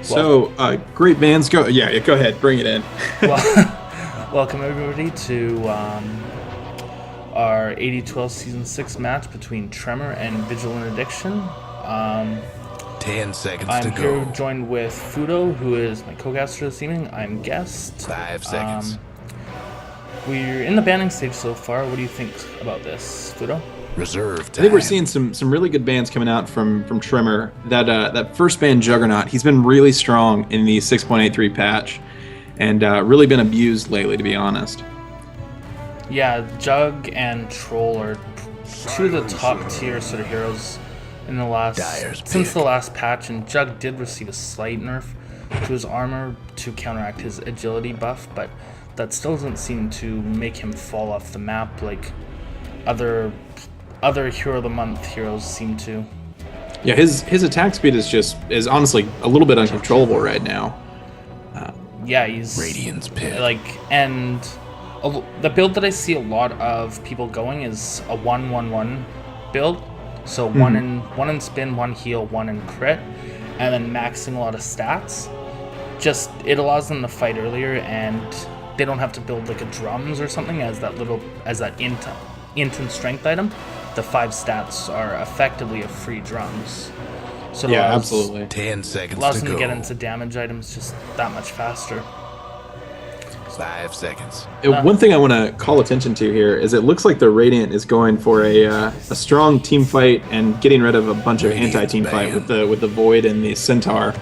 So, great bands go. Yeah, go ahead, bring it in. Welcome everybody to our AD2L Season 6 match between Tremor and VigilantAddiction. 10 seconds I'm to go. here joined with Fudo, who is my co-caster this evening. I'm guest. 5 seconds. We're in the banning stage so far. What do you think about this, Fudo? Reserve I time. think we're seeing some really good bands coming out from Tremor. That first band, Juggernaut, he's been really strong in the 6.83 patch, and really been abused lately, to be honest. Yeah, Jug and Troll are two of the top tier sort of heroes in the the last patch, and Jug did receive a slight nerf to his armor to counteract his agility buff, but that still doesn't seem to make him fall off the map like other Hero of the Month heroes seem to. Yeah, his attack speed is honestly a little bit uncontrollable right now. Yeah, he's Radiant's Pit. The build that I see a lot of people going is a 1-1-1 build. So one in spin, one heal, one in crit, and then maxing a lot of stats. Just it allows them to fight earlier, and they don't have to build like a drums or something as that int and strength item. The 5 stats are effectively a free drums. So yeah, absolutely. 10 seconds allows to them go. to get into damage items just that much faster. 5 seconds. One thing I want to call attention to here is it looks like the Radiant is going for a strong team fight and getting rid of a bunch of anti-team fight with the Void and the Centaur.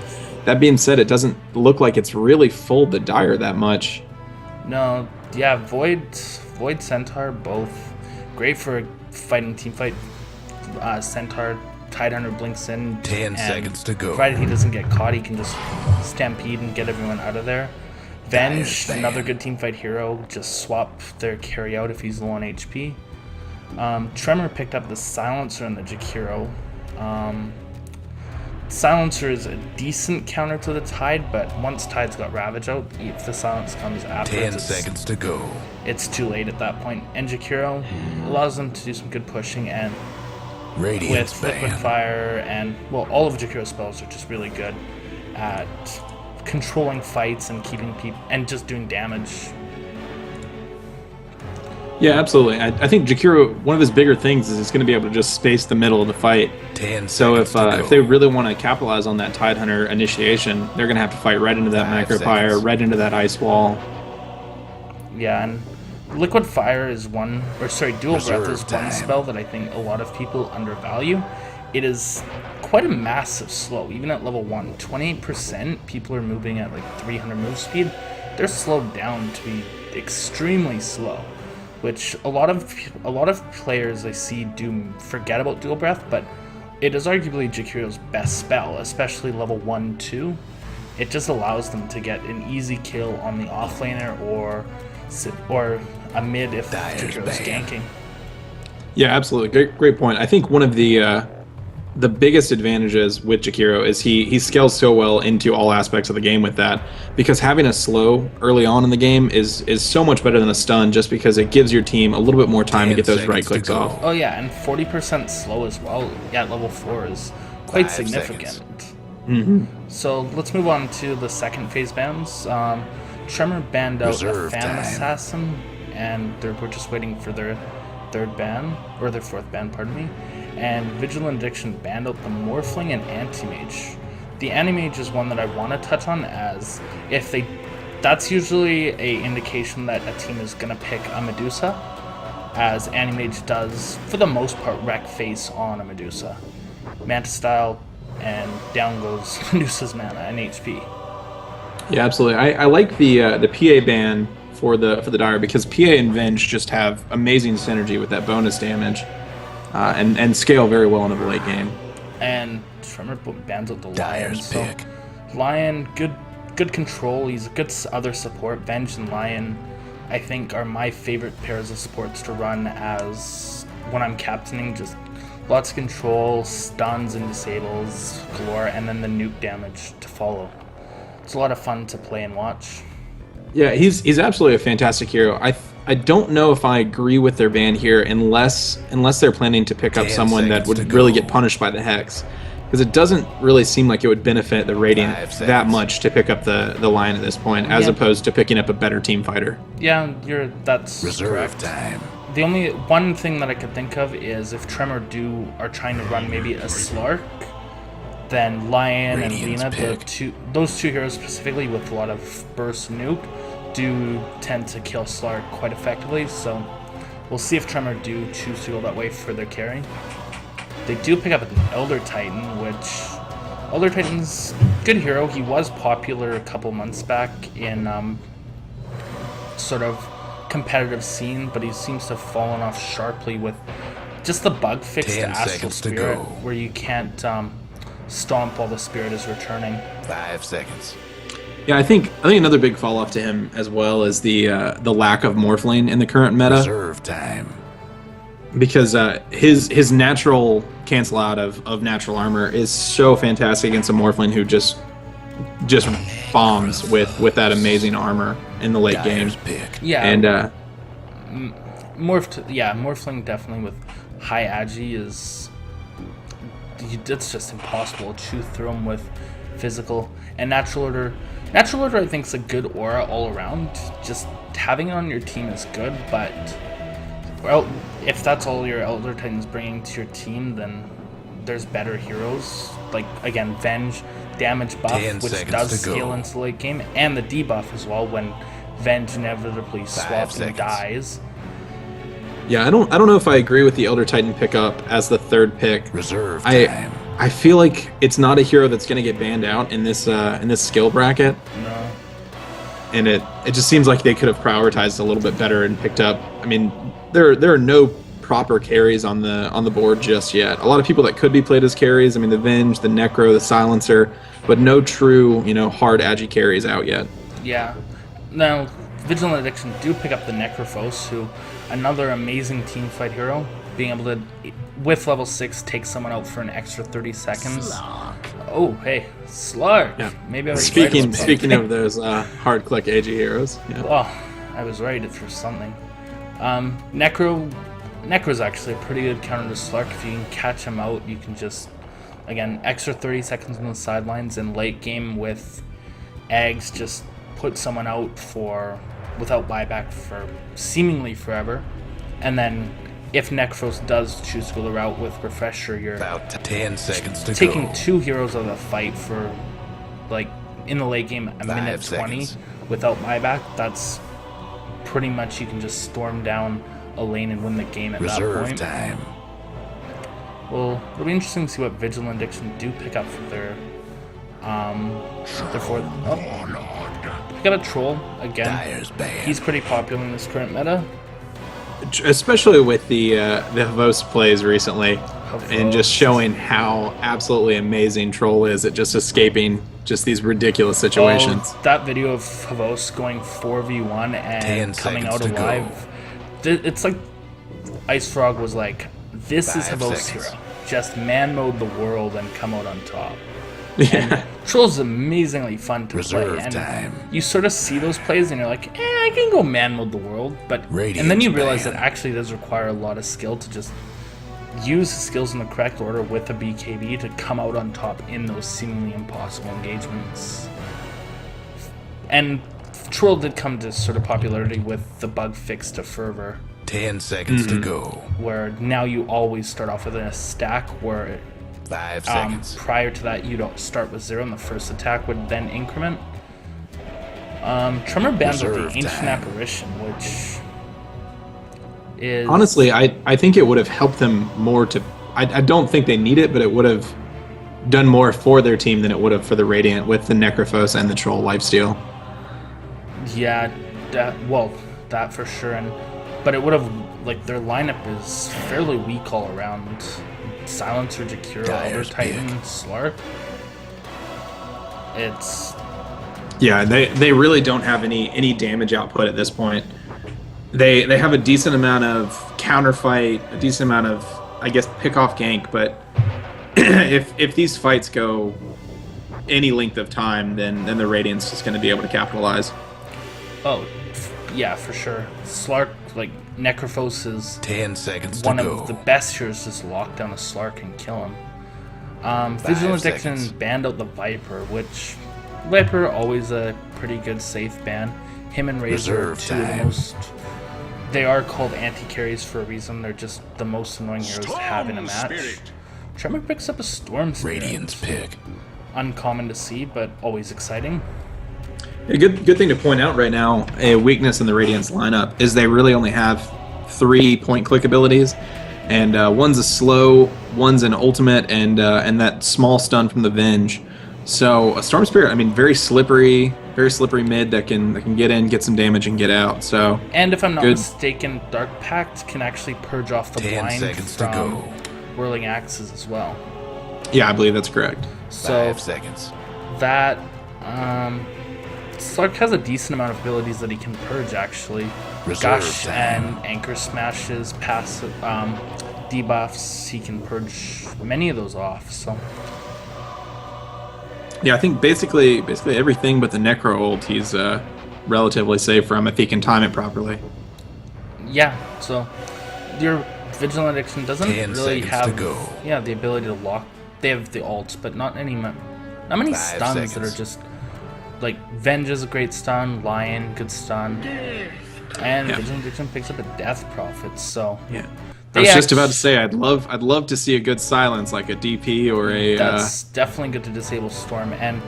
That being said, it doesn't look like it's really full the Dire that much. No, yeah, Void Centaur, both great for fighting team fight. Centaur, Tidehunter blinks in. 10 seconds to go. Provided he doesn't get caught, he can just stampede and get everyone out of there. Venge, another good teamfight hero, just swap their carry out if he's low on HP. Tremor picked up the Silencer and the Jakiro. Silencer is a decent counter to the Tide, but once Tide's got Ravage out, if the Silence comes after 10 seconds to go. It's too late at that point. And Jakiro allows them to do some good pushing, and Radiant's with Liquid Fire and, well, all of Jakiro's spells are just really good at controlling fights and keeping people and just doing damage. Yeah, absolutely. I think Jakiro, one of his bigger things is he's going to be able to just space the middle of the fight. 10 so if seconds they really want to capitalize on that Tidehunter initiation, they're going to have to fight right into that Macro Fire, right into that Ice Wall. Yeah, and Liquid Fire is Dual Breath is one spell that I think a lot of people undervalue. It is quite a massive slow, even at level 1. 28% people are moving at like 300 move speed. They're slowed down to be extremely slow, which a lot of players I see do forget about Dual Breath, but it is arguably Jakiro's best spell, especially level 1, 2. It just allows them to get an easy kill on the offlaner or a mid if Jakiro's ganking. Yeah, absolutely. Great point. I think one of the biggest advantages with Jakiro is he scales so well into all aspects of the game with that, because having a slow early on in the game is so much better than a stun, just because it gives your team a little bit more time to get those right clicks off. Oh yeah, and 40% slow as well at level 4 is quite significant. So let's move on to the second phase bans. Tremor banned out a Phantom Assassin, and we're just waiting for their fourth ban, pardon me. And VigilantAddiction banned out the Morphling and Anti-Mage. The Anti-Mage is one that I want to touch on, as that's usually a indication that a team is going to pick a Medusa, as Anti-Mage does, for the most part, wreck face on a Medusa. Manta style, and down goes Medusa's mana and HP. Yeah, absolutely. I like the PA ban for the Dire, because PA and Venge just have amazing synergy with that bonus damage. And scale very well into the late game. And Tremor bans out the Lion. So Lion, good control. He's a good other support. Venge and Lion, I think, are my favorite pairs of supports to run as when I'm captaining. Just lots of control, stuns and disables galore, and then the nuke damage to follow. It's a lot of fun to play and watch. Yeah, he's absolutely a fantastic hero. I don't know if I agree with their ban here unless they're planning to pick up someone that would really get punished by the Hex. because it doesn't really seem like it would benefit the Radiant 5 that seconds. much to pick up the Lion at this point, as opposed to picking up a better team fighter. Yeah, that's Reserve correct. time. The only one thing that I could think of is if Tremor are trying to run maybe a Slark, then Lion Radiant's and Lena, pick. those two heroes specifically with a lot of burst nuke, do tend to kill Slark quite effectively. So we'll see if Tremor do choose to go that way for their carry. They do pick up an Elder Titan, which Elder Titan's good hero. He was popular a couple months back in sort of competitive scene, but he seems to have fallen off sharply with just the bug fix to 10 Astral seconds to Spirit, go. where you can't stomp while the spirit is returning. 5 seconds. Yeah, I think another big fall off to him as well is the lack of Morphling in the current meta, Reserve time. because his natural cancel out of natural armor is so fantastic against a Morphling who just bombs with that amazing armor in the late game. Dyer's pick. Yeah, And Morphling definitely with high agi is it's just impossible to chew through him with physical and natural order. Natural order I think is a good aura all around. Just having it on your team is good, but well, if that's all your Elder Titan's bringing to your team, then there's better heroes. Like again, Venge damage buff, 10 which seconds does to go. scale into the late game, and the debuff as well when Venge inevitably swaps and seconds. dies. yeah, I don't know if I agree with the Elder Titan pickup as the third pick. Reserve time. I feel like it's not a hero that's going to get banned out in this skill bracket, No. and it just seems like they could have prioritized a little bit better and picked up. I mean, there are no proper carries on the board just yet. A lot of people that could be played as carries. I mean, the Venge, the Necro, the Silencer, but no true hard agi carries out yet. Yeah. Now, Vigilant Addiction do pick up the Necrophos, who another amazing team fight hero, being able to, with level 6, take someone out for an extra 30 seconds. Oh, hey, Slark. Yeah. Maybe I was Speaking right. speaking of those hard click agi heroes, yeah. Oh, I was right for something. Necro's actually a pretty good counter to Slark. If you can catch him out, you can just, again, extra 30 seconds on the sidelines in late game with eggs, just put someone out without buyback for seemingly forever. And then if Necros does choose to go the route with Refresher, you're About 10 seconds to taking go. 2 heroes out of the fight for, like, in the late game, a minute 20 seconds. without buyback. That's pretty much, you can just storm down a lane and win the game at that Reserve point. time. Well, it'll be interesting to see what Vigilant Addiction do pick up for their fourth. Pick up a Troll again. Dyer's banned. He's pretty popular in this current meta. Especially with the Havos plays recently, and just showing how absolutely amazing Troll is at just escaping just these ridiculous situations. Oh, that video of Havos going 4v1 and 10 coming out seconds to alive. It's like Ice Frog was like, this is 5 Havos' seconds. hero. Just man mode the world and come out on top. Yeah. Troll's amazingly fun to Reserve play, and time. you sort of see those plays and you're like, I can go man mode the world, but and then you Radiant's realize banned. it actually does require a lot of skill to just use the skills in the correct order with a BKB to come out on top in those seemingly impossible engagements. And Troll did come to sort of popularity with the bug fix to Fervor, 10 seconds to go. where now you always start off with a stack where 5 seconds. prior to that you don't start with 0 and the first attack would then increment. Tremor bans with the Reserve Ancient time. Apparition, which is Honestly, I think it would have helped them more to. I don't think they need it, but it would have done more for their team than it would have for the Radiant with the Necrophos and the Troll lifesteal. yeah, that for sure. But it would have, like, their lineup is fairly weak all around. Silencer, Jakiro, Elder Dyer's Titan, big. Slark. It's Yeah, they really don't have any damage output at this point. They have a decent amount of counterfight, a decent amount of, I guess, pick off gank, but if these fights go any length of time, then the Radiant's just going to be able to capitalize. yeah, for sure. Slark, like, Necrophos is 10 seconds to one go. of the best heroes to just lock down a Slark and kill him. Vigilant Addiction seconds. banned out the Viper, which Viper always a pretty good safe ban. Him and Razor are Reserve two of the time. most. They are called anti-carries for a reason. They're just the most annoying heroes to have in a match. Tremor picks up a Storm Spirit. Radiant's pick. Uncommon to see, but always exciting. A good thing to point out right now, a weakness in the Radiance lineup is they really only have 3 point-click abilities, and one's a slow, one's an ultimate, and that small stun from the Venge. So a Storm Spirit, I mean, very slippery mid that can get in, get some damage, and get out. So And if I'm not good. mistaken, Dark Pact can actually purge off the 10 blind seconds to from go. Whirling Axes as well. Yeah, I believe that's correct. So 5 seconds. that Slark has a decent amount of abilities that he can purge actually. Reserve Gush time. and Anchor Smashes, passive debuffs, he can purge many of those off. So Yeah, I think basically everything but the Necro ult he's relatively safe from if he can time it properly. yeah, so your Vigilant Addiction doesn't 10 really seconds have to go. the ability to lock. They have the ults, but not many 5 stuns that are seconds. just like Venge is a great stun, Lion good stun, and Yeah. Vigilant Addiction picks up a Death Prophet. So Yeah. They I was just about act- to say I'd love to see a good silence like a DP or a that's definitely good to disable Storm. And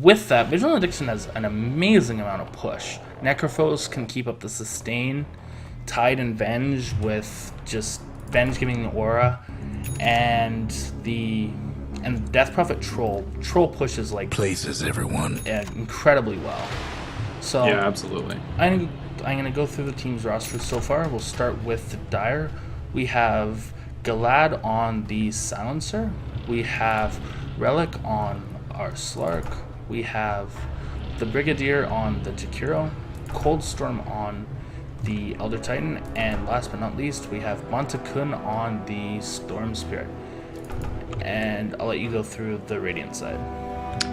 with that, Vigilant Addiction has an amazing amount of push. Necrophos can keep up the sustain, Tide and Venge with just Venge giving the aura, and the Death Prophet Troll pushes like Places everyone. incredibly well. So yeah, absolutely. I'm gonna go through the team's roster so far. We'll start with the Dire. We have Galad on the Silencer. We have Relic on our Slark. We have the Brigadier on the Jakiro. Coldstorm on the Elder Titan. And last but not least, we have Montakun on the Storm Spirit. And I'll let you go through the Radiant side.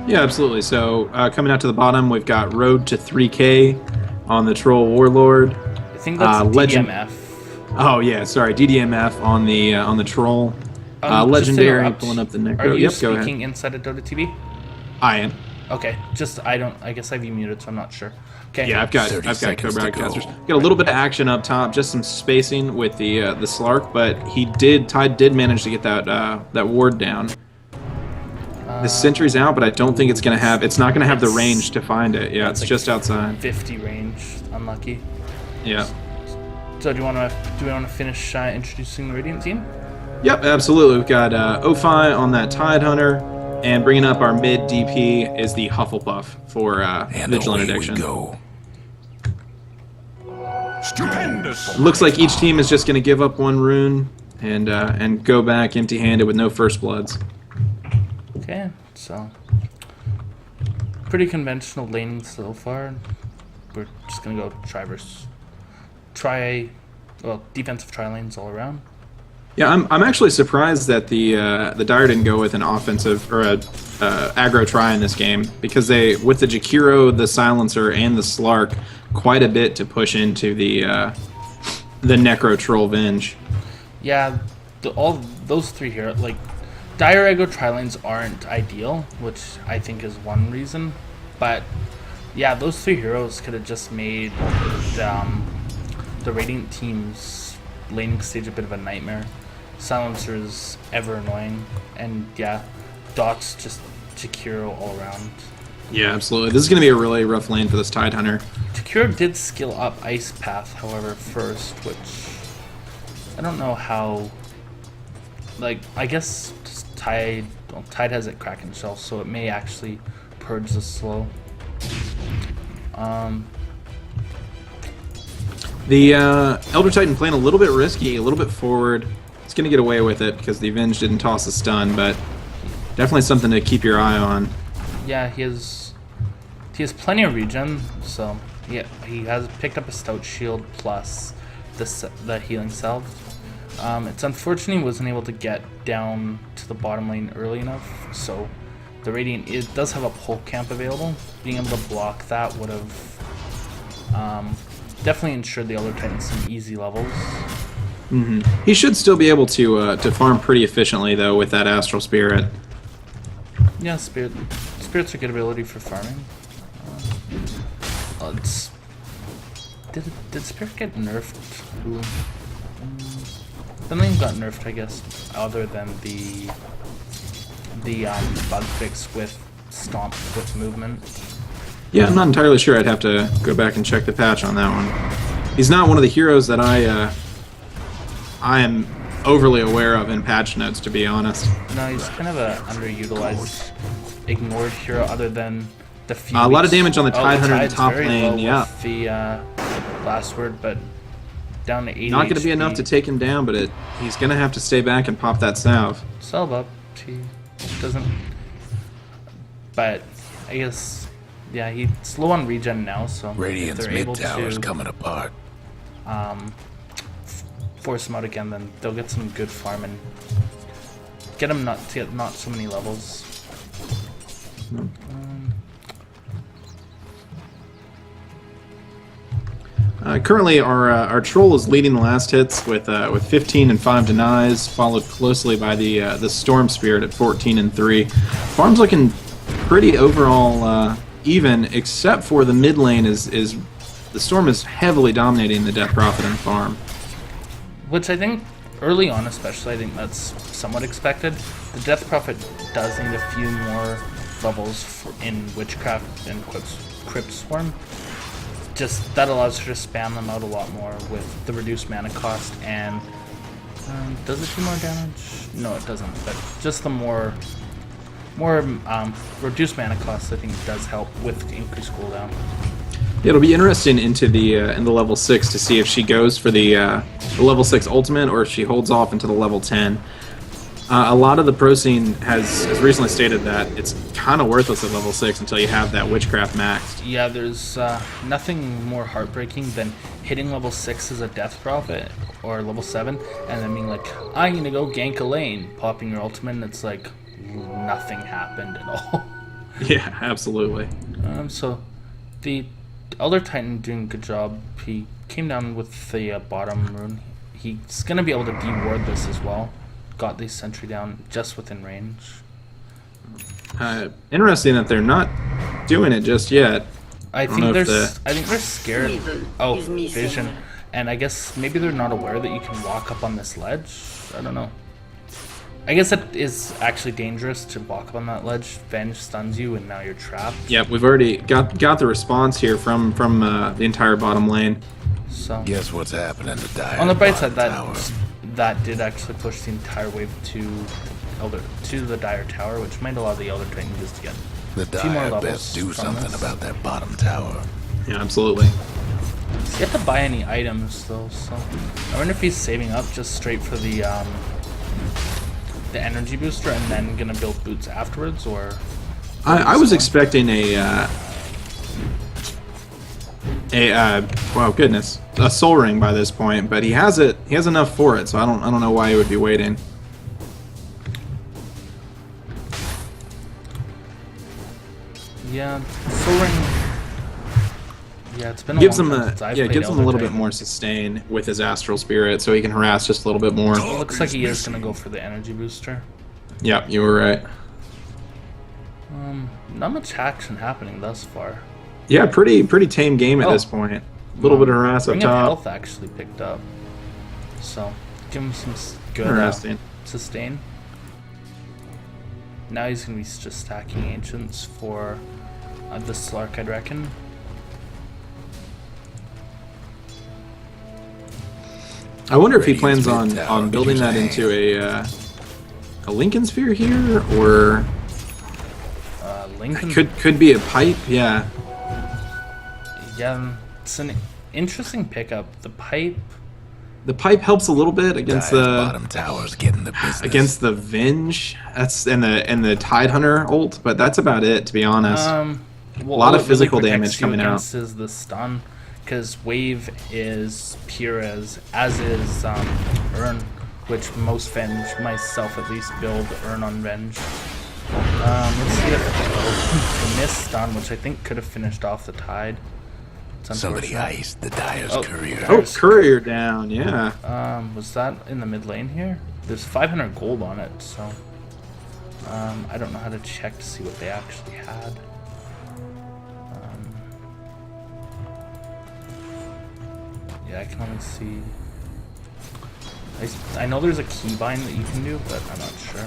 Yeah, absolutely. So coming out to the bottom, we've got Road to 3K on the Troll Warlord. I think that's Legend- DMF. Oh yeah, sorry, DDMF on the Troll. Just to Legendary interrupt, pulling up the Necro. Are you Yep, go speaking ahead. inside of Dota TV? I am. Okay, I guess I have you muted, so I'm not sure. Okay. Yeah, I've got 30 seconds to co-broadcasters. go. Got a little bit of action up top, just some spacing with the Slark, but Tide did manage to get that ward down. The sentry's out, but I don't think it's not gonna have the It's- range to find it. Yeah, it's it's like just outside. 50 range, unlucky. Yeah. So do we want to finish introducing the Radiant team? Yep, absolutely. We've got Ophi on that Tide Hunter, and bringing up our mid DP is the Hufflepuff for And Vigilant away Addiction. we go. Stupendous. Looks like each team is just going to give up one rune and go back empty-handed with no first bloods. Okay, so pretty conventional laning so far. We're just gonna go defensive tri lanes all around. Yeah, I'm actually surprised that the Dire didn't go with an offensive or a aggro try in this game, because they, with the Jakiro, the Silencer, and the Slark, quite a bit to push into the Necro Troll Venge. Yeah, all those three here, like Dire aggro tri lanes aren't ideal, which I think is one reason. But yeah, those three heroes could have just made the Radiant team's laning stage a bit of a nightmare. Silencer's ever annoying, and yeah, Dot's just Jakiro all around. Yeah, absolutely. This is going to be a really rough lane for this Tide Hunter. Jakiro did skill up Ice Path, however, first, which I don't know how. Like, I guess just Tide has it Kraken Shell, so it may actually purge the slow. The Elder Titan playing a little bit risky, a little bit forward. It's going to get away with it because the Avenge didn't toss a stun, but definitely something to keep your eye on. Yeah, he has plenty of regen, so yeah, he has picked up a Stout Shield plus the healing salve. It's unfortunate he wasn't able to get down to the bottom lane early enough, so the Radiant does have a pull camp available. Being able to block that would have definitely ensured the Elder Titan some easy levels. He should still be able to farm pretty efficiently though with that Astral Spirit. Yeah, Spirit's a good ability for farming. Did Spirit get nerfed? Ooh. Something got nerfed, I guess, other than the bug fix with Stomp with movement. Yeah, I'm not entirely sure. I'd have to go back and check the patch on that one. He's not one of the heroes that I am overly aware of in patch notes, to be honest. No, he's kind of a underutilized, ignored hero, other than the few. A lot of damage on the Tidehunter in the top very lane. low Yeah, with the last word, but down to 80 not going to be HP. enough to take him down, but he's going to have to stay back and pop that salve. Salve up. He doesn't. But I guess, yeah, he's low on regen now, so if Radiant's they're mid able tower's to coming apart. force him out again, then they'll get some good farm and get him not so many levels. Currently, our troll is leading the last hits with 15 and 5 denies, followed closely by the Storm Spirit at 14 and 3. Farm's looking pretty overall even, except for the mid lane is the Storm is heavily dominating the Death Prophet and farm. Which I think early on, especially, I think that's somewhat expected. The Death Prophet does need a few more levels in Witchcraft and Crypt Swarm. Just that allows her to spam them out a lot more with the reduced mana cost, and does it do more damage? No, it doesn't. But just the more reduced mana cost, I think, does help with increased cooldown. It'll be interesting into the in the level 6 to see if she goes for the level 6 ultimate or if she holds off into the level 10. A lot of the pro scene has recently stated that it's kind of worthless at level 6 until you have that Witchcraft maxed. Yeah, there's nothing more heartbreaking than hitting level 6 as a Death Prophet or level 7 and then being like, I'm gonna go gank a lane, popping your ultimate, and it's like nothing happened at all. Yeah, absolutely. So the Elder Titan doing a good job. He came down with the bottom rune. He's gonna be able to deward this as well. Got the sentry down just within range. Interesting that they're not doing it just yet. I think they're scared. Oh, vision, and I guess maybe they're not aware that you can walk up on this ledge. I don't know. I guess it is actually dangerous to walk up on that ledge. Venge stuns you, and now you're trapped. Yep, we've already got the response here from the entire bottom lane. So Guess what's happening to Dire? on the bright side, Tower? that did actually push the entire wave to the Dire Tower, which might allow the Elder Titan just to get The a few more Dire levels best do from something this. about that bottom tower. Yeah, absolutely. You have to buy any items though, so I wonder if he's saving up just straight for the energy booster and then gonna build boots afterwards, or I was expecting a wow, goodness, a soul ring by this point, but he has it. He has enough for it, so I don't know why he would be waiting. yeah, soul ring. Yeah, it's been a Gives long him time since I've played gives him a Elder little bit Titan. more sustain with his Astral Spirit, so he can harass just a little bit more. It looks like he is gonna go for the energy booster. Yep, you were right. Not much action happening thus far. Yeah, pretty tame game at this point. A little bit of harass up Ring of top. Health actually picked up, so give him some good Interesting. sustain. Now he's gonna be just stacking ancients for the Slark, I'd reckon. I wonder if he Radiant's plans mid tower on building that keeps into a Lincoln Sphere here, or Lincoln. could be a pipe. Yeah, Yeah, it's an interesting pickup. The pipe. the pipe helps a little bit against Dire's the bottom tower's getting the business. Venge. That's and the Tidehunter ult, but that's about it, to be honest. Well, A lot all of it physical protects damage you coming out. against is the stun, because wave is pure as is Urn, which most Venge, myself at least, build Urn on Venge. Let's see if the missed stun, which I think could have finished off the Tide. Somebody unfortunate. iced the Dire's courier. Oh, courier down. Yeah. Was that in the mid lane here? There's 500 gold on it, so I don't know how to check to see what they actually had. Yeah, I can only see. I know there's a keybind that you can do, but I'm not sure.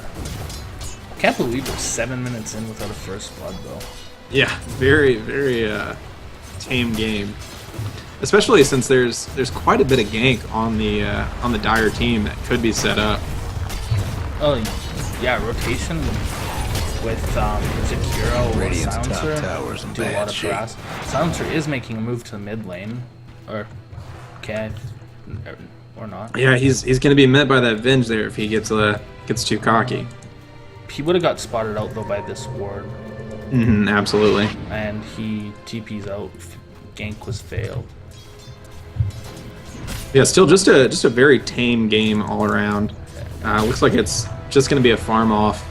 Can't believe we're 7 minutes in without a first blood, though. Yeah. Very, very tame game. Especially since there's quite a bit of gank on the Dire team that could be set up. Oh, yeah, rotation with Zakiro or Radiant's top Silencer tower's in do a bad lot of shape. harass. Silencer is making a move to the mid lane, or not. Yeah, he's going to be met by that Venge there if he gets too cocky. He would have got spotted out though by this ward, Absolutely. and he TP's out. Gank was failed. Yeah, still just a very tame game all around. Looks like it's just going to be a farm off.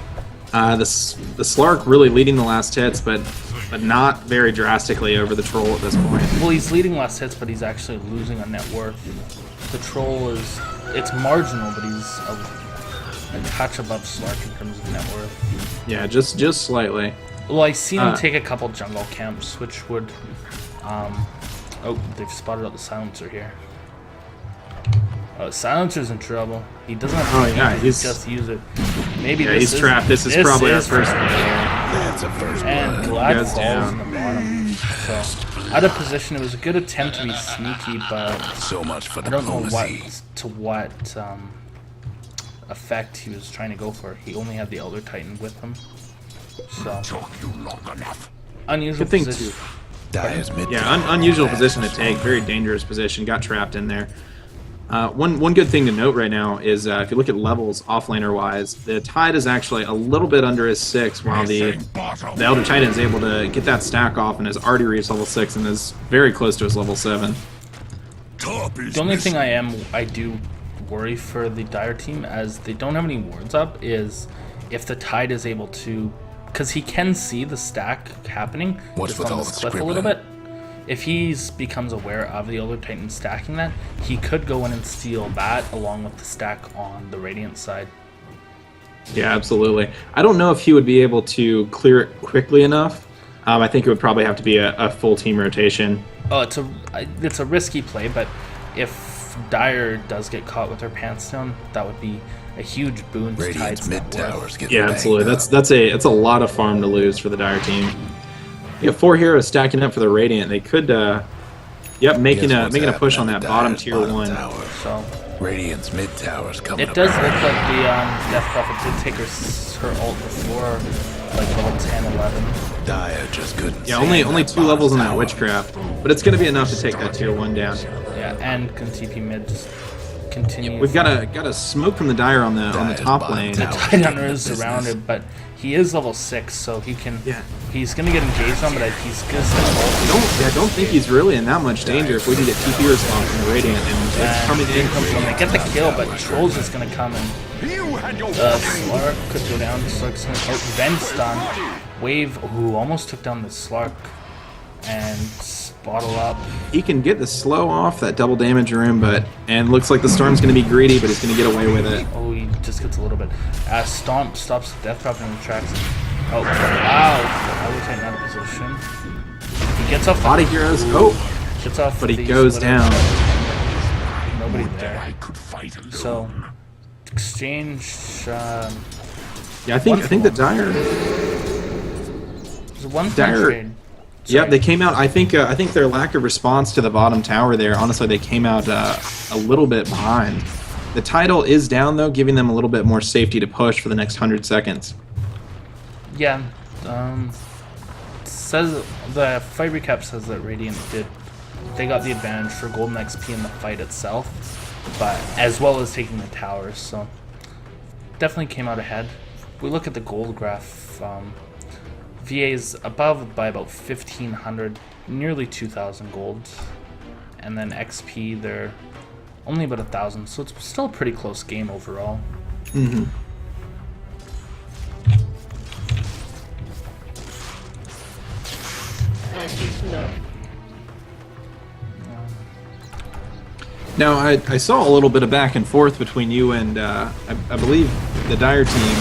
The Slark really leading the last hits, but not very drastically over the Troll at this point. Well, he's leading last hits, but he's actually losing on net worth. The Troll it's marginal, but he's a touch above Slark in terms of net worth. Yeah, just slightly. Well, I see him take a couple jungle camps, which would... oh, they've spotted out the Silencer here. Oh, Silencer's in trouble. He doesn't have to he's just use it. Maybe Yeah, this he's trapped. This is probably our first one. That's a first And blood. Glad Goes falls down. in the bottom. So, out of position, it was a good attempt to be sneaky, but So much for I don't know diplomacy. what effect he was trying to go for. He only had the Elder Titan with him. So, unusual Good thing position. too. Dire's mid Yeah, tower unusual in bad position to shape. take. Very dangerous position. Got trapped in there. One good thing to note right now is if you look at levels offlaner wise, the Tide is actually a little bit under his 6, while the Elder Titan is able to get that stack off and has already reached level 6 and is very close to his level 7. The only thing I do worry for the Dire team, as they don't have any wards up, is if the Tide is able to, because he can see the stack happening What's just with on all this the cliff a little scribbling? bit. If he becomes aware of the Elder Titan stacking that, he could go in and steal that along with the stack on the Radiant side. Yeah, absolutely. I don't know if he would be able to clear it quickly enough. I think it would probably have to be a full team rotation. Oh, it's a risky play, but if Dire does get caught with her pants down, that would be a huge boon to Radiant's Tide's mid net worth. tower's getting Yeah, banged absolutely. up. That's a lot of farm to lose for the Dire team. You got 4 heroes stacking up for the Radiant. They could, making Guess what's a push on happening that to bottom Dire's tier bottom 1. tower. So Radiant's mid tower's coming it does apart. look like the Death Prophet did take her ult before, like level 10, 11. Dire just couldn't. Yeah, stand only that 2 levels on bottom that tower. Witchcraft, but it's going to be enough to take that tier 1 down. Yeah, and can TP mid just continue. We've got a smoke from the Dire on the Dire's top bottom lane. tower. Tide Hunter getting is the business. surrounded, but he is level 6, so he can. Yeah. He's gonna get engaged on, but he's gonna ult. I don't think he's really in that much danger if we can get TP response from the Radiant, and it's coming in. When they get the kill, but Troll's just gonna come and Slark could go down. Slark's gonna Venge stun. Wave, who almost took down the Slark, and bottle up. He can get the slow off that double damage room, and looks like the Storm's going to be greedy, but he's going to get away with it. Oh, he just gets a little bit. Stomp stops the Death Prophet in the tracks. Oh, wow! I was in out of position. He gets off. A lot of heroes. Gets off. But he the goes splitter. down. Nobody there. So, exchange. Yeah, I think the Dire. There's one Dire- trade. Yep, they came out. I think their lack of response to the bottom tower there. Honestly, they came out a little bit behind. The title is down though, giving them a little bit more safety to push for the next 100 seconds. Yeah. Says the fight recap says that Radiant they got the advantage for golden XP in the fight itself, but as well as taking the towers. So definitely came out ahead. If we look at the gold graph. VA's above by about 1,500, nearly 2,000 gold, and then XP they're only about 1,000, so it's still a pretty close game overall. Mm-hmm. Now, I saw a little bit of back and forth between you and I believe the Dire team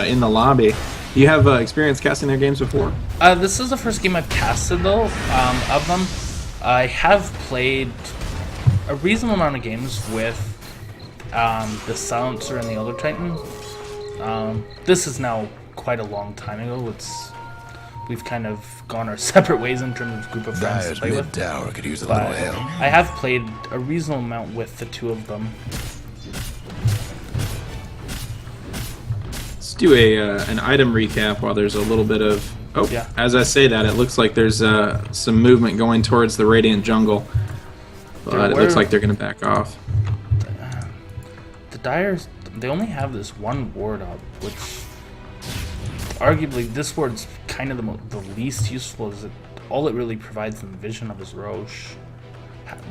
in the lobby. Do you have experience casting their games before? This is the first game I've casted, though, of them. I have played a reasonable amount of games with the Silencer and the Elder Titan. This is now quite a long time ago. We've kind of gone our separate ways in terms of group of friends to play with. Tower could use a But little help. I have played a reasonable amount with the two of them. Let's do an item recap while there's a little bit of... Oh, Yeah. As I say that, it looks like there's some movement going towards the Radiant jungle. But it looks like they're going to back off. The Dyers, they only have this one ward up, which arguably this ward's kind of the least useful, as all it really provides them vision of is Roche.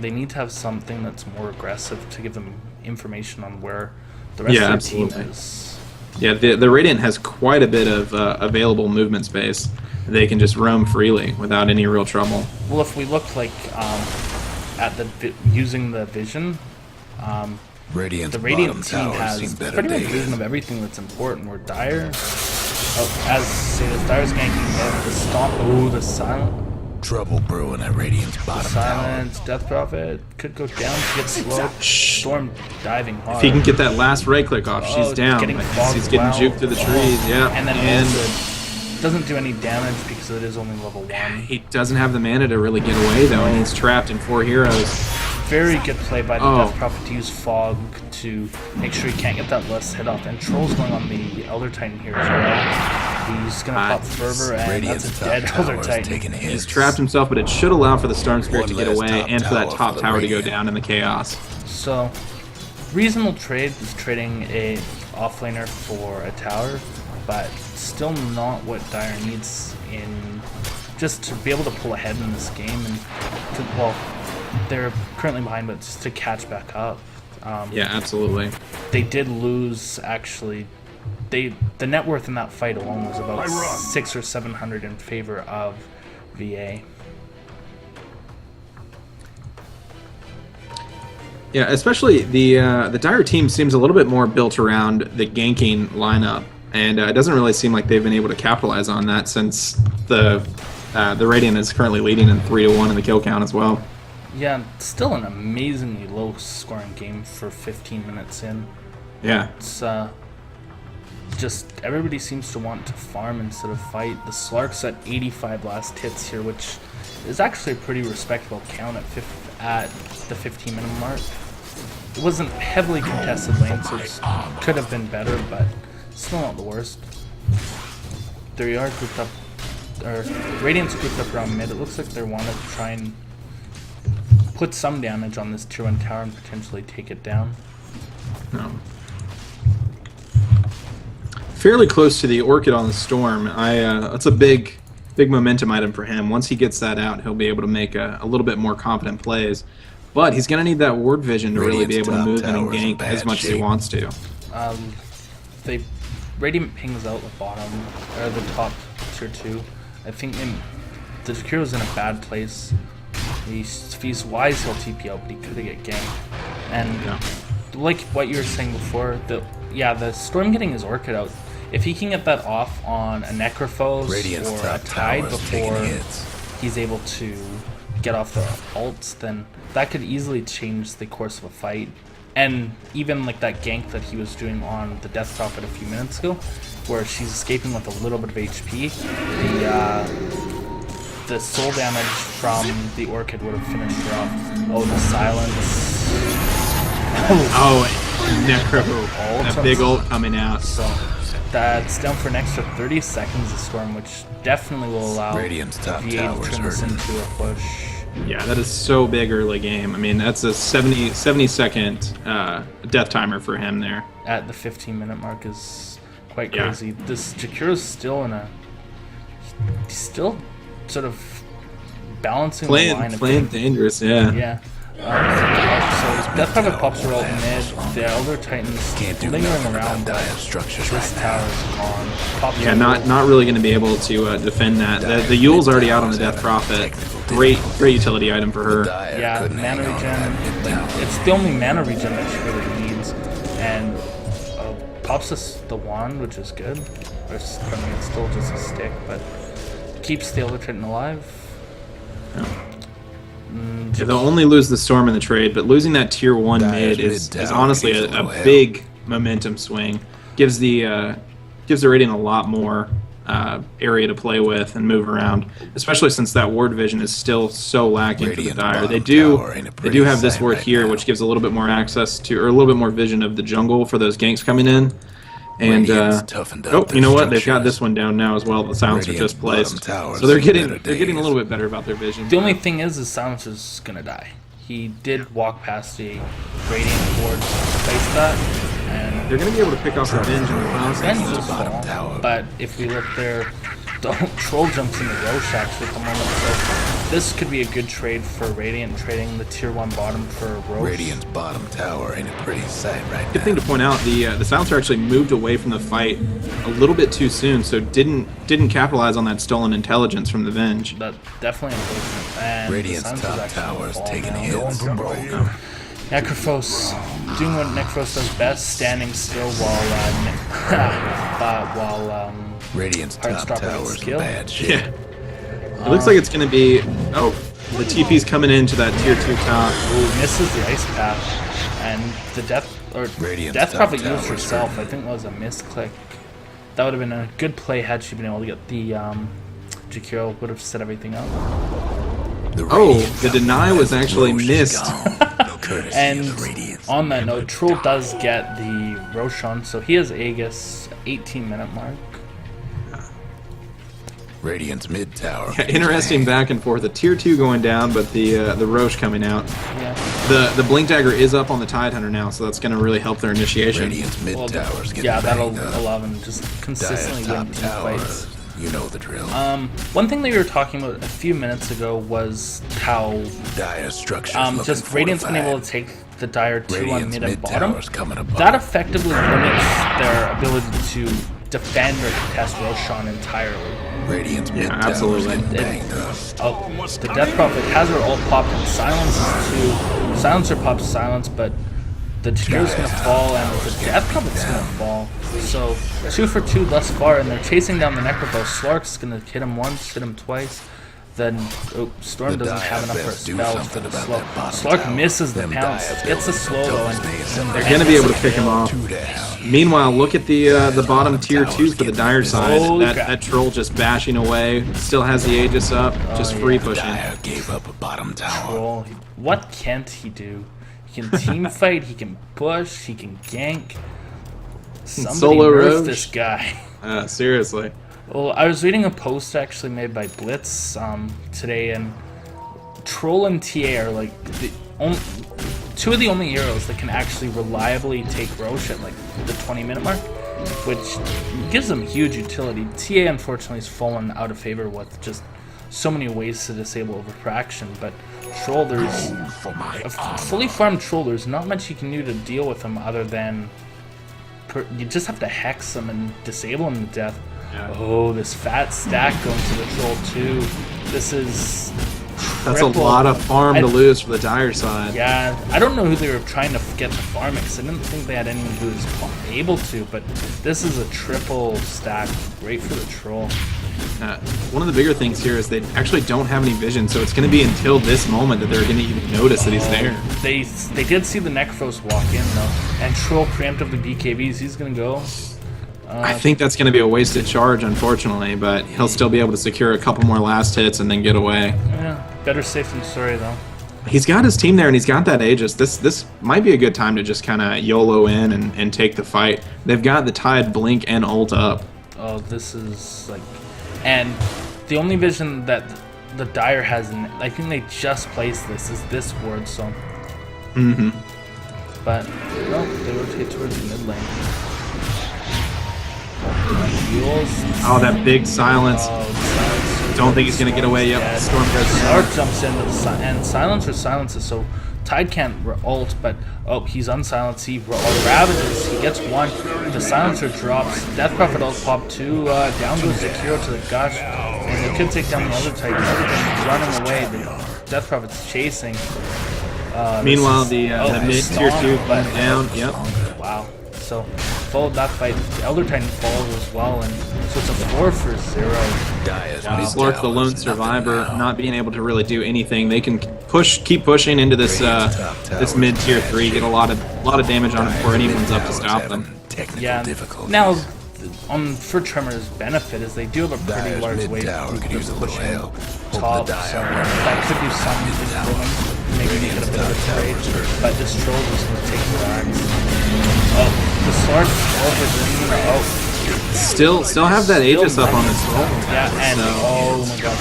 They need to have something that's more aggressive to give them information on where the rest of the team is. Yeah, the Radiant has quite a bit of available movement space. They can just roam freely without any real trouble. Well, if we look like at using the vision, Radiant's the Radiant bottom team tower has seen better pretty much days. vision of everything that's important. Where Dire, Dire's ganking the stomp. Oh, the silent. Trouble brewing at Radiant's bottom tower. Silence, Death Prophet could go down, get slowed. Storm diving hard. If he can get that last right click off, she's down. Getting He's getting juked through the trees, yeah. And then doesn't do any damage because it is only level 1. He doesn't have the mana to really get away, though, and he's trapped in 4 heroes. Very good play by the Death Prophet to use Fog to make sure he can't get that last hit off. And Troll's going on the Elder Titan here as well. He's going to pop Fervor, and that's a dead Elder Titan. He's trapped himself, but it should allow for the Storm Spirit to get away and for that top tower to go down in the chaos. So, reasonable trade is trading a offlaner for a tower, but still not what Dire needs in just to be able to pull ahead in this game. And well, they're currently behind, but just to catch back up. Yeah, absolutely. They did lose, actually. The net worth in that fight alone was about 600 or 700 in favor of VA. Yeah, especially the Dire team seems a little bit more built around the ganking lineup, and it doesn't really seem like they've been able to capitalize on that since the Radiant is currently leading in 3-1 in the kill count as well. Yeah, still an amazingly low-scoring game for 15 minutes in. Yeah. It's just everybody seems to want to farm instead of fight. The Slark's at 85 last hits here, which is actually a pretty respectable count at the 15-minute mark. It wasn't heavily contested lane, so it could have been better, but still not the worst. There you are, grouped up, or Radiant's grouped up around mid. It looks like they wanted to try and put some damage on this tier 1 tower and potentially take it down. No. Fairly close to the Orchid on the Storm. That's a big momentum item for him. Once he gets that out, he'll be able to make a little bit more confident plays. But he's going to need that ward vision to really be able to move and gank as much as he wants to. Radiant pings out the bottom, or the top tier 2. I think the Jakiro's in a bad place. If he's wise, he'll TP out, but he could get ganked. And like what you were saying before, the Storm getting his Orchid out, if he can get that off on a Necrophos or a Tide before he's able to get off the ults, then that could easily change the course of a fight. And even like that gank that he was doing on the Death Prophet a few minutes ago, where she's escaping with a little bit of HP, the soul damage from the Orchid would have finished her off. Oh, the silence. Necro. A big ult coming out. So that's down for an extra 30 seconds of Storm, which definitely will allow Radiant's top VA to tower's turn this hurting. into a push. Yeah, that is so big early game. I mean, that's a 70-second death timer for him there. At the 15-minute mark is quite crazy. This Jakiro's still still sort of balancing the line. Playing dangerous, yeah. Yeah. So Death Prophet pops her ult mid. The Elder Titan's lingering around, but this tower's gone. Pops Yeah, not really going to be able to defend that. The Yule's already out on the Death Prophet. Great utility item for her. Yeah, mana regen. It's the only mana regen that she really needs. And pops us the wand, which is good. I mean, it's still just a stick, but keeps the Elder Titan alive. Yeah, they'll only lose the Storm in the trade, but losing that tier 1 mid is honestly a big momentum swing. Gives the Radiant a lot more area to play with and move around, especially since that ward vision is still so lacking for the Dire. They do have this ward here, which gives a little bit more access to, or a little bit more vision of the jungle for those ganks coming in. And oh, you know what? They've got this one down now as well. The silencer just placed, so they're getting a little bit better about their vision. The only thing is silencer's gonna die. He did walk past the Radiant ward to place that, and they're gonna be able to pick off Revenge and Revenge is fall. But if we look there, the Troll jumps into Roche actually at the moment. So this could be a good trade for Radiant, trading the tier 1 bottom for Roche. Radiant's bottom tower ain't a pretty sight right now. Good thing to point out, the silencer actually moved away from the fight a little bit too soon, so didn't capitalize on that stolen intelligence from the Venge. That definitely improvement. And Radiant's top tower is taking hits. Necrophos doing what Necrophos does best, standing still while Radiant's top tower is bad shit. Yeah. It looks like it's going to be... Oh, the TP's coming into that tier 2 top. Ooh, misses the ice path. And the Death Prophet used herself. I think that was a misclick. That would have been a good play had she been able to get the... Jakiro would have set everything up. The deny was actually missed. And on that note, Troll does get the Roshan, so he has Aegis 18-minute mark. Radiant's mid tower. Yeah, interesting back and forth. The tier 2 going down, but the Roche coming out. Yeah. The Blink Dagger is up on the Tidehunter now, so that's going to really help their initiation. Radiant's mid towers getting yeah, that'll banged up. allow them to just consistently win team fights. You know the drill. One thing that we were talking about a few minutes ago was how Dire structures just Radiant's been able to take the Dire 2 on mid and bottom. Coming that effectively limits their ability to defend or contest Roshan entirely. Radiant's mid absolutely. The Death Prophet has her ult popped and silences too. Silencer pops silence, but the Jakiro's gonna fall and the Death Prophet's gonna fall. So 2 for 2 thus far, and they're chasing down the Necrophos. Slark's gonna hit him once, hit him twice. Then Storm doesn't have enough for a spell for the slow. Slark misses the pounce, gets the slow though, and they're gonna be able to pick him off. Meanwhile, look at the bottom tier 2 for the Dire side. That Troll just bashing away, still has the Aegis up, just free pushing. Dire gave up a bottom tower. Troll, what can't he do? He can team fight, he can push, he can gank. Somebody Solo nerf Roche. this guy. Seriously. Well, I was reading a post actually made by Blitz today, and Troll and TA are like two of the only heroes that can actually reliably take Roche at like the 20-minute mark, which gives them huge utility. TA unfortunately has fallen out of favor with just so many ways to disable overfraction, but Troll, there's a fully farmed Troll, there's not much you can do to deal with him other than you just have to hex him and disable him to death. Yeah. Oh, this fat stack going to the Troll too. This is That's a lot of farm to lose for the Dire side. Yeah, I don't know who they were trying to get to farm it, because I didn't think they had anyone who was able to, but this is a triple stack, great for the Troll. One of the bigger things here is they actually don't have any vision, so it's going to be until this moment that they're going to even notice that he's there. They did see the Necrophos walk in, though, and Troll preemptively BKBs. He's going to go. I think that's going to be a wasted charge, unfortunately, but he'll still be able to secure a couple more last hits and then get away. Yeah, better safe than sorry, though. He's got his team there, and he's got that Aegis. This might be a good time to just kind of YOLO in and take the fight. They've got the Tide, Blink, and ult up. Oh, this is like... And the only vision that the Dire has, I think they just placed this, is this ward, so... Mm-hmm. But, no, they rotate towards the mid lane. Oh, that big silence. Don't think he's going to get away. Yep, Storm goes. Slark jumps in, and Silencer silences, so Tide can't ult, but oh, he's unsilenced. He ravages. He gets one. The silencer drops. Death Prophet ult pop 2. Down goes Jakiro to the gush, and they could take down the other Titan. Everything's running away. The Death Prophet's chasing. Meanwhile, the mid tier 2 but down. Yep. Wow. So followed that fight. The Elder Titan falls as well, and so it's a 4 for 0. Slark, the lone survivor, not being able to really do anything. They can keep pushing into this this mid tier 3, get a lot of damage on it before anyone's up to stop them. Yeah. Now, for Tremor's benefit, is they do have a pretty large wave group that's pushing top, so that could do some influence. Maybe make it a bit of a trade, but this troll is going to take the axe. Oh, the Slark over green. Oh. Still have that Aegis up on this troll. Yeah, and oh my god.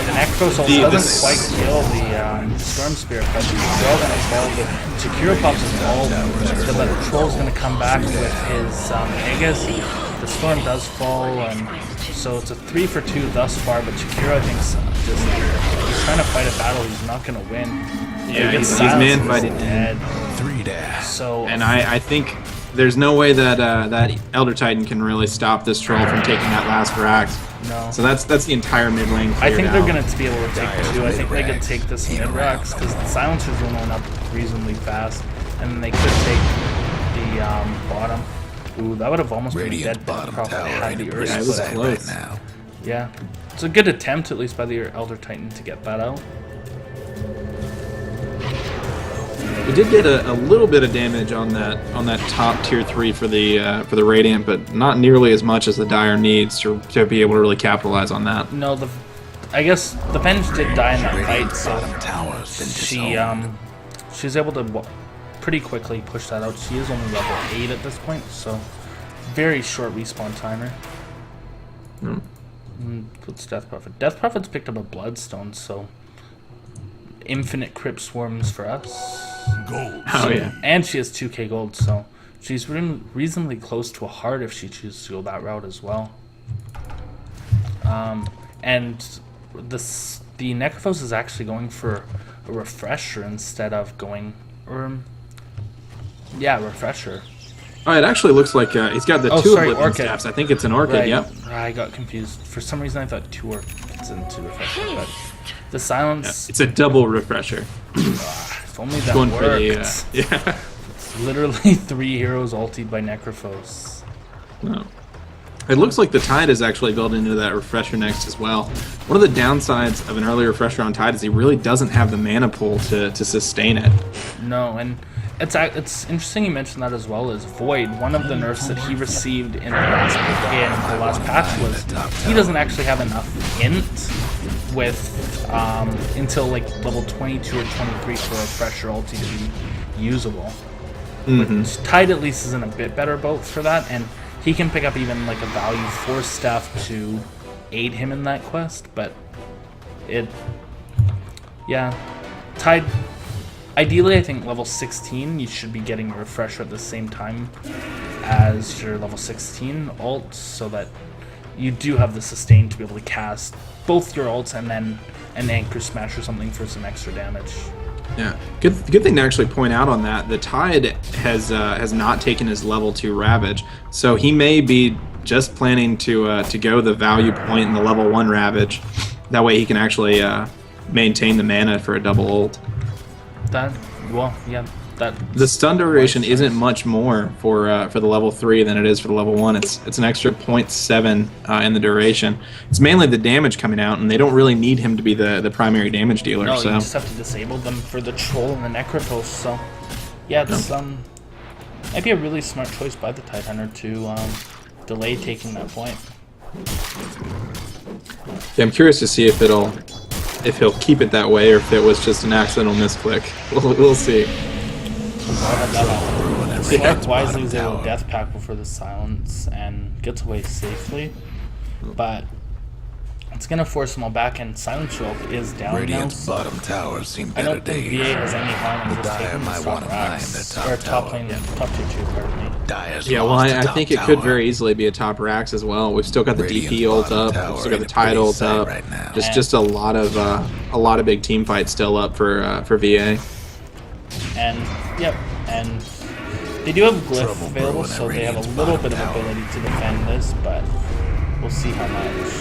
The Necros also doesn't quite kill the Storm Spirit, but they're all going to fall. The Jakiro pops his ult, so that the troll's going to come back with his Aegis. The Storm does fall, and so it's a 3 for 2 thus far, but Jakiro, I think, he's trying to fight a battle he's not going to win. Yeah, he's man fighting dead. 3 dash. So, and I think there's no way that that Elder Titan can really stop this troll from taking that last Rax. No. So that's the entire mid lane cleared I think they're out. going to be able to take 2. I think they could take this mid Rax, because the silencers will run up reasonably fast, and then they could take the bottom. Ooh, that would have almost been a dead Death Prophet had the Earth Yeah, it was split. close. now. Yeah. It's a good attempt, at least by the Elder Titan, to get that out. We did get a little bit of damage on that top tier 3 for the Radiant, but not nearly as much as the Dire needs to be able to really capitalize on that. No, I guess the Venge did die in that fight, Bottom so tower's she's able to pretty quickly push that out. She is only level 8 at this point, so very short respawn timer. What's Death Prophet? Death Prophet's picked up a Bloodstone, so infinite Crypt Swarms for us. gold. Oh yeah. And she has 2k gold, so she's reasonably close to a heart if she chooses to go that route as well. And the Necrophos is actually going for a refresher instead of going, refresher. Oh, it actually looks like he's got the two Oblivion staffs. I think it's an Orchid, Right. yep. I got confused. For some reason I thought 2 Orchids into refresher, but the silence... It's a double refresher. If only that Going worked. for the, yeah. It's literally 3 heroes ultied by Necrophos. No. It looks like the Tide is actually built into that refresher next as well. One of the downsides of an early refresher on Tide is he really doesn't have the mana pool to sustain it. No, and it's interesting you mentioned that as well as Void. One of the nerfs that he received in the last patch was he doesn't actually have enough int with until like level 22 or 23 for a refresher ulti to be usable. But Tide at least is in a bit better boat for that, and he can pick up even like a value 4 staff to aid him in that quest, but Tide, ideally I think level 16 you should be getting a refresher at the same time as your level 16 ult, so that you do have the sustain to be able to cast both your ults and then an Anchor Smash or something for some extra damage. Yeah, good thing to actually point out on that. The Tide has not taken his level 2 Ravage, so he may be just planning to go the value point in the level 1 Ravage. That way he can actually maintain the mana for a double ult. The stun duration isn't much more for the level 3 than it is for the level 1. It's an extra 0.7 in the duration. It's mainly the damage coming out, and they don't really need him to be the primary damage dealer. No, so you just have to disable them for the Troll and the Necrophos. So, yeah, it's might be a really smart choice by the Tidehunter to delay taking that point. Yeah, I'm curious to see if he'll keep it that way or if it was just an accidental misclick. We'll see. Slark wisely is able to death pack before the silence and gets away safely, but it's gonna force them all back, and Silence Rope is down Radiant's now. bottom tower seem I better don't think days. VA has any harm in The just Dire taking might this want top to mine racks, the or top top tower. lane, top tier 2, pardon me. Dire's Yeah, well, lost I the think top it could tower. very easily be a top Rax as well. We've still got the Radiant's DP ult bottom up, tower we've still got in the a Tide pretty ult sight up. right now. Just a lot of big team fights still up for VA. And, yep, and they do have Glyph available, so they have a little bit of ability to defend this, but we'll see how much.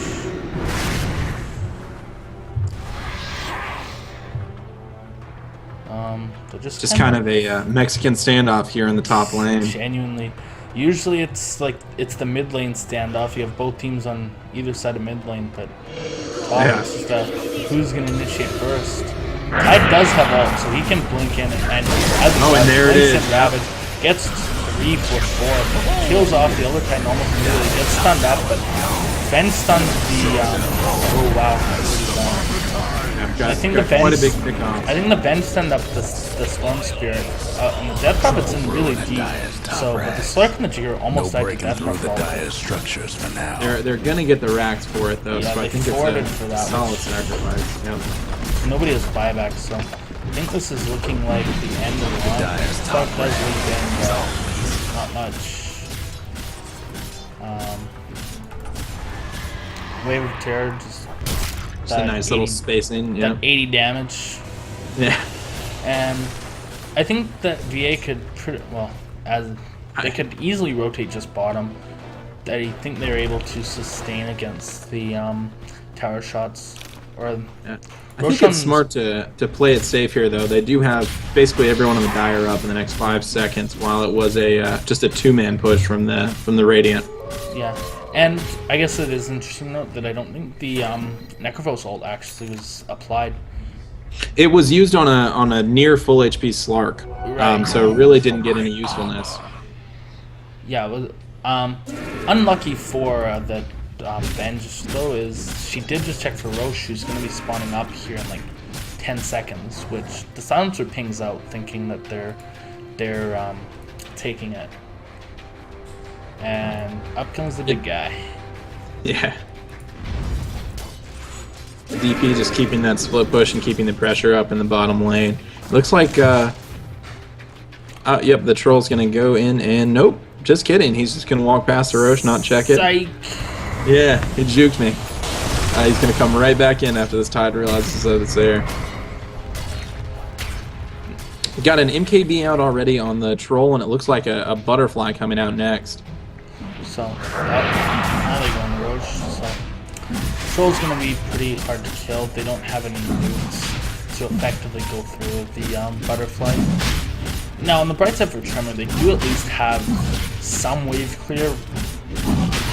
So just kind of a Mexican standoff here in the top lane. Genuinely. Usually it's like, it's the mid lane standoff. You have both teams on either side of mid lane, but it's just who's going to initiate first. Tide does have ult, so he can blink in and and there it is. Ravage gets 3 for 4, kills off the other Titan almost immediately, gets stunned up, but Ben stuns the, oh wow. I think the Ben. Quite a big pickoff. I think the Ben send up the Storm Spirit, and the Death Prophet's in really deep. So, but the Slurk and the Jigger almost died to Death Prophet. Structures for now. They're gonna get the racks for it though, Yeah, so I think it's a solid sacrifice. Yep. Nobody has buyback, so I think this is looking like the end of the line. Slurk does lead in, not much. Wave of Terror just. Just a nice little spacing, yeah. That 80 damage. Yeah. And I think that VA could they could easily rotate just bottom. I think they're able to sustain against the tower shots. Or I think it's smart to play it safe here, though. They do have basically everyone on the Dire up in the next 5 seconds, while it was just a 2-man push from the Radiant. Yeah. And I guess it is interesting to note that I don't think the Necrovos ult actually was applied. It was used on a near full HP Slark, Right. so it really didn't get any usefulness. Yeah, it was, unlucky for the Benj though is she did just check for Roche, who's going to be spawning up here in like 10 seconds, which the silencer pings out, thinking that they're taking it. And up comes the big guy. Yeah. The DP just keeping that split push and keeping the pressure up in the bottom lane. Looks like, yep, the Troll's going to go in and nope, just kidding. He's just going to walk past the Roche, not check it. Psych. Yeah, he juked me. He's going to come right back in after this Tide realizes that it's there. We got an MKB out already on the Troll, and it looks like a Butterfly coming out next. So, now they go on the Roche. So, Troll's going to be pretty hard to kill. They don't have any moves to effectively go through the Butterfly. Now, on the bright side for Tremor, they do at least have some wave clear.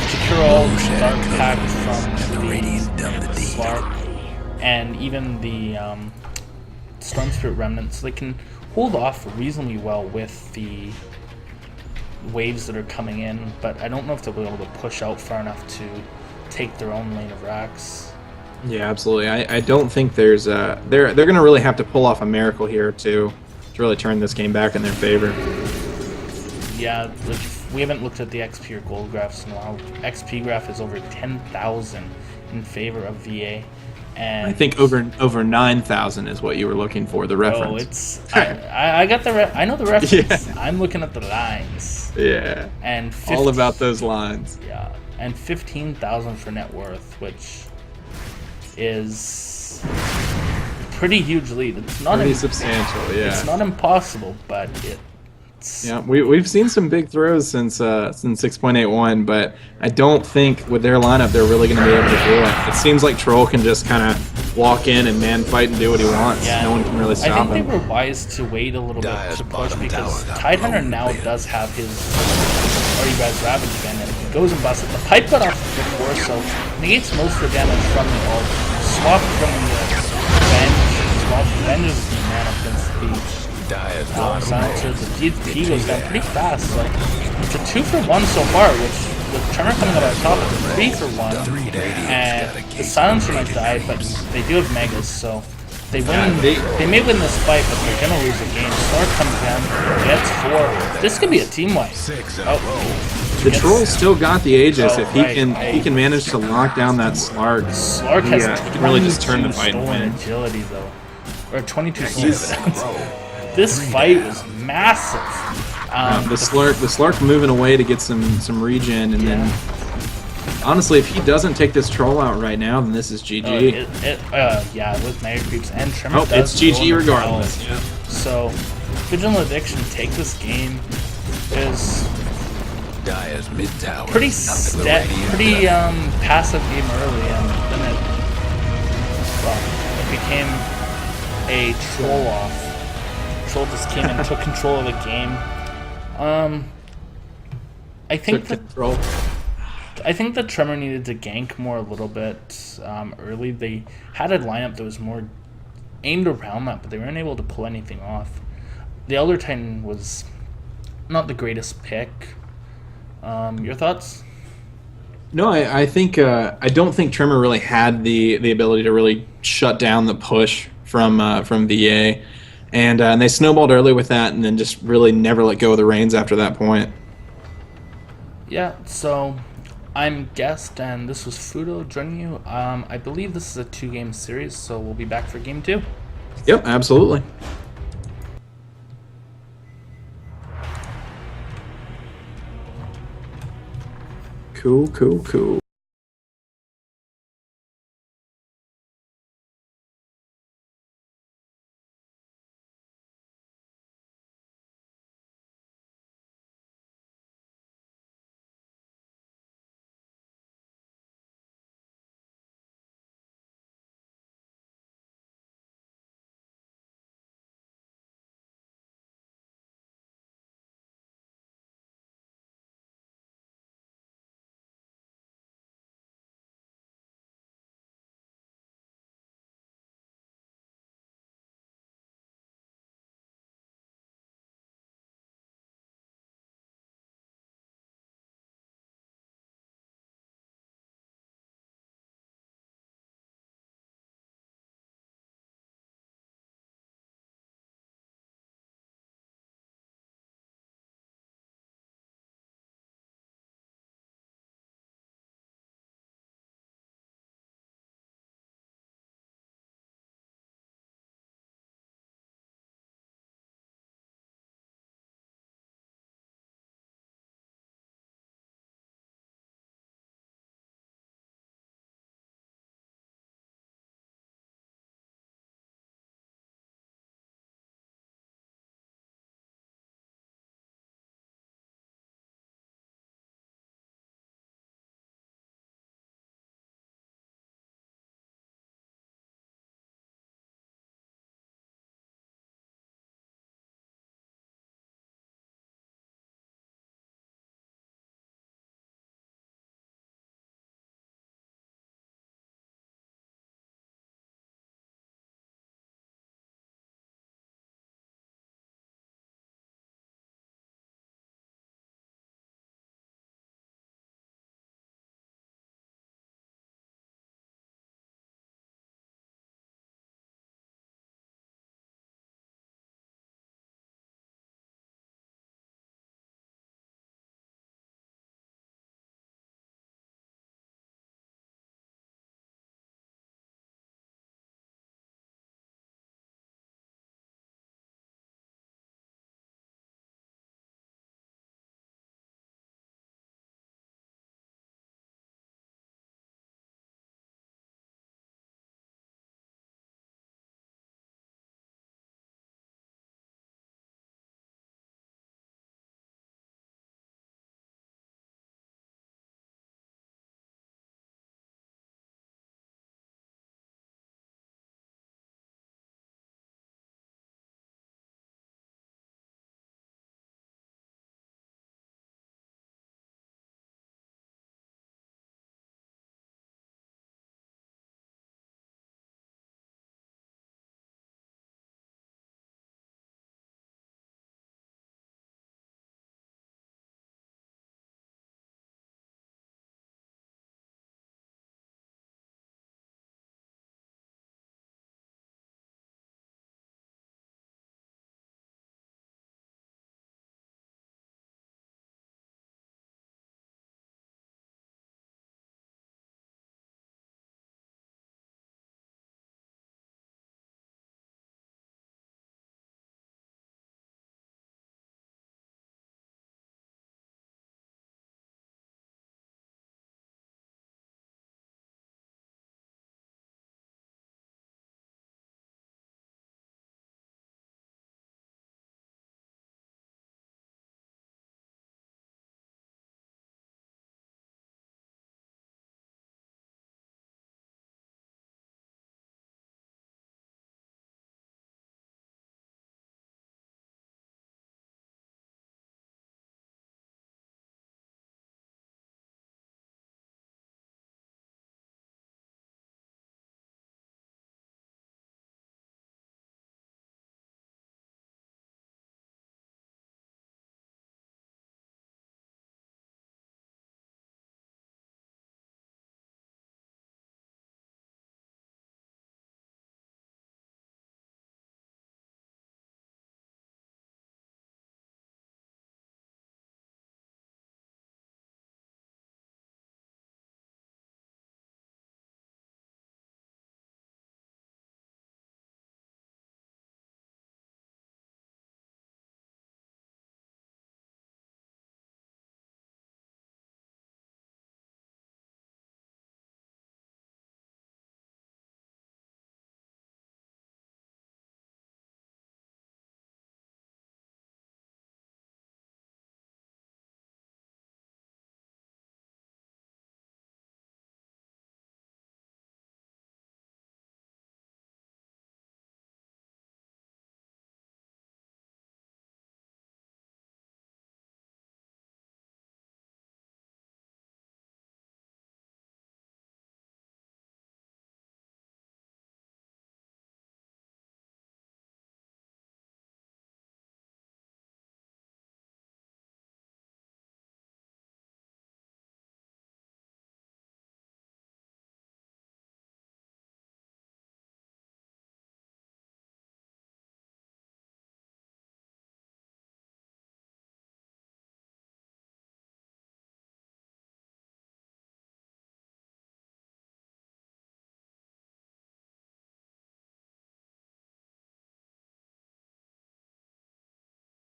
Secure Dark Pact from the Slark, and even the Storm Spirit Remnant, so they can hold off reasonably well with the waves that are coming in, but I don't know if they'll be able to push out far enough to take their own lane of racks. Yeah, absolutely. I don't think there's they're going to really have to pull off a miracle here to really turn this game back in their favor. Yeah, like, we haven't looked at the XP or gold graphs in a while. XP graph is over 10,000 in favor of VA. And I think over 9,000 is what you were looking for, the reference. Oh, it's I got the I know the reference. Yeah. I'm looking at the lines. Yeah. And all about those lines. Yeah, and 15,000 for net worth, which is a pretty huge lead. It's not pretty substantial. Yeah. It's not impossible, but it's yeah. We've seen some big throws since 6.81, but I don't think with their lineup they're really going to be able to do it. It seems like Troll can just kind of walk in and man fight and do what he wants. Yeah, no one can really stop him. I think they were wise to wait a little bit to push, because Tidehunter now does have his Res Ravage again, and he goes and busts it. The pipe got off before, so negates most of the damage from the ult. Swap from the Venge. Swap Venge's man up against the silencer. The DP goes down pretty fast. Like, it's a 2-for-1 so far, which with Tremor coming up on top, it's a 3-for-1. And the silencer might die, but they do have megas, so they win. They may win this fight, but they're gonna lose the game. Slark comes down, gets 4. This could be a team wipe. Oh, the Troll still got the Aegis. If he can manage to lock down that Slark, Slark has he can really just turn the fight and win. Agility though, or 22 stolen. This fight was massive. The Slark moving away to get some regen, and then honestly, if he doesn't take this Troll out right now, then this is GG. Yeah, with Mega Creeps and Tremor. Oh, it's GG regardless. Yeah. So VigilantAddiction take this game is Dyer's mid tower. pretty pretty passive game early, and then it became a troll off. Troll just came and took control of the game. I think that Tremor needed to gank more a little bit early. They had a lineup that was more aimed around that, but they weren't able to pull anything off. The Elder Titan was not the greatest pick. Your thoughts? No, I think I don't think Tremor really had the ability to really shut down the push from VA, and they snowballed early with that, and then just really never let go of the reins after that point. Yeah. So I'm Guest, and this was Fudo joining you. I believe this is a 2-game series, so we'll be back for game 2. Yep, absolutely. Cool.